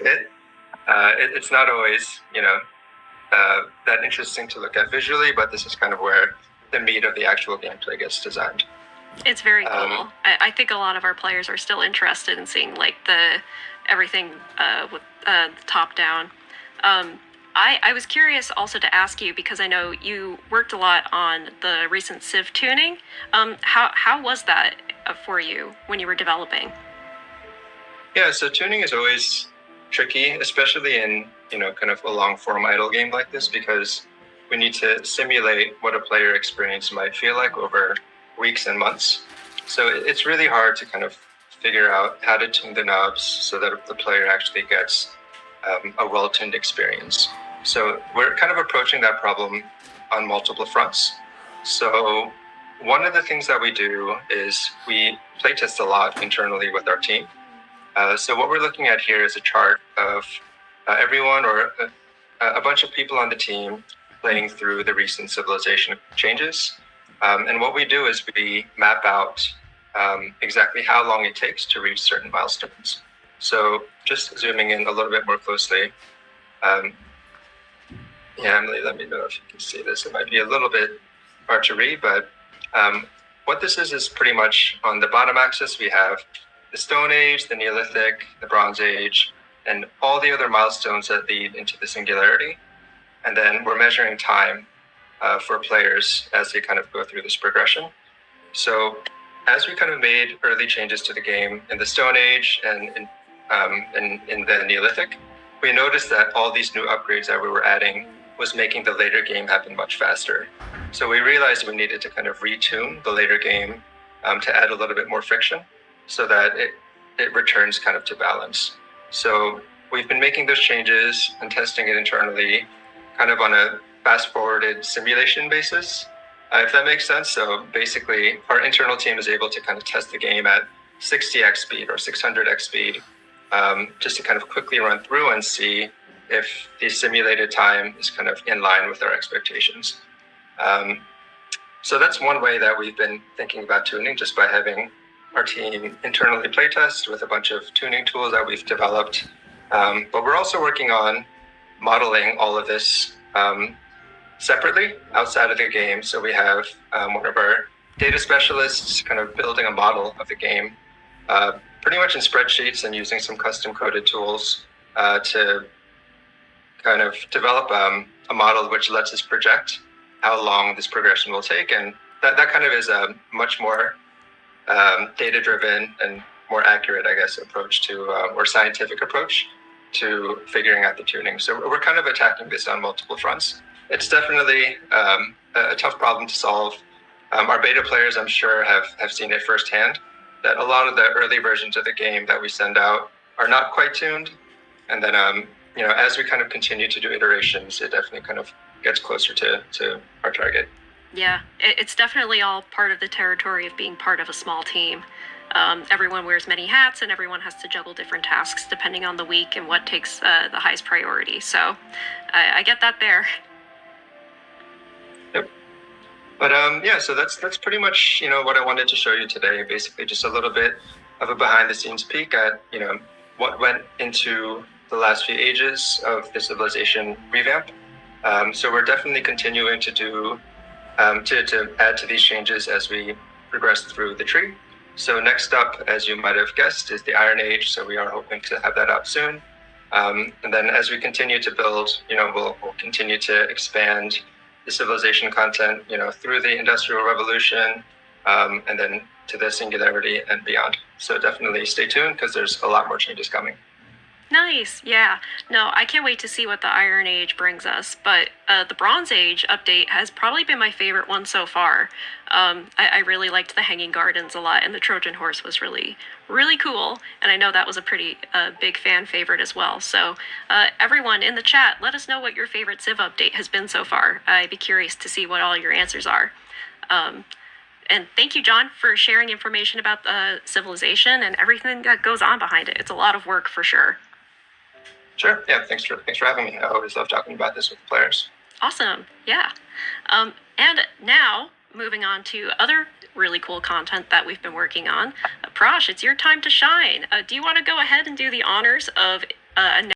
fit. It's not always, that interesting to look at visually, but this is kind of where the meat of the actual gameplay gets designed. It's very cool. I think a lot of our players are still interested in seeing like everything with top down. I was curious also to ask you, because I know you worked a lot on the recent Civ tuning. How was that for you when you were developing? Yeah, so tuning is always tricky, especially in kind of a long form idle game like this, because we need to simulate what a player experience might feel like over weeks and months. So it's really hard to kind of figure out how to tune the knobs so that the player actually gets a well-tuned experience. So we're kind of approaching that problem on multiple fronts. So one of the things that we do is we playtest a lot internally with our team. So what we're looking at here is a chart of everyone or a bunch of people on the team playing through the recent civilization changes. And what we do is we map out exactly how long it takes to reach certain milestones. So just zooming in a little bit more closely. Emily, let me know if you can see this. It might be a little bit hard to read, but what this is pretty much on the bottom axis, we have the Stone Age, the Neolithic, the Bronze Age, and all the other milestones that lead into the singularity. And then we're measuring time for players as they kind of go through this progression. So as we kind of made early changes to the game in the Stone Age and in the Neolithic, we noticed that all these new upgrades that we were adding was making the later game happen much faster. So we realized we needed to kind of retune the later game to add a little bit more friction so that it returns kind of to balance. So we've been making those changes and testing it internally kind of on a fast-forwarded simulation basis, if that makes sense. So basically, our internal team is able to kind of test the game at 60x speed or 600x speed, just to kind of quickly run through and see if the simulated time is kind of in line with our expectations. So that's one way that we've been thinking about tuning, just by having our team internally playtest with a bunch of tuning tools that we've developed. But we're also working on modeling all of this separately outside of the game. So we have one of our data specialists kind of building a model of the game, pretty much in spreadsheets and using some custom coded tools to kind of develop a model which lets us project how long this progression will take. And that kind of is a much more data-driven and more accurate, I guess, approach to, or scientific approach to figuring out the tuning. So we're kind of attacking this on multiple fronts. It's definitely a tough problem to solve. Our beta players, I'm sure, have seen it firsthand, that a lot of the early versions of the game that we send out are not quite tuned. And then, as we kind of continue to do iterations, it definitely kind of gets closer to our target. Yeah, it's definitely all part of the territory of being part of a small team. Everyone wears many hats and everyone has to juggle different tasks depending on the week and what takes the highest priority. So I get that there. Yep. But so that's pretty much, what I wanted to show you today. Basically just a little bit of a behind the scenes peek at, what went into the last few ages of the civilization revamp. So we're definitely continuing to do to add to these changes as we progress through the tree. So next up, as you might have guessed, is the Iron Age. So we are hoping to have that out soon. And then as we continue to build, we'll continue to expand the civilization content, through the Industrial Revolution, and then to the Singularity and beyond. So definitely stay tuned because there's a lot more changes coming. Nice, yeah. No, I can't wait to see what the Iron Age brings us, but the Bronze Age update has probably been my favorite one so far. I really liked the Hanging Gardens a lot, and the Trojan Horse was really, really cool, and I know that was a pretty big fan favorite as well. So everyone in the chat, let us know what your favorite Civ update has been so far. I'd be curious to see what all your answers are. And thank you, John, for sharing information about the civilization and everything that goes on behind it. It's a lot of work for sure. Sure. Yeah. Thanks for having me. I always love talking about this with the players. Awesome. Yeah. And now moving on to other really cool content that we've been working on. Prash, it's your time to shine. Do you want to go ahead and do the honors of a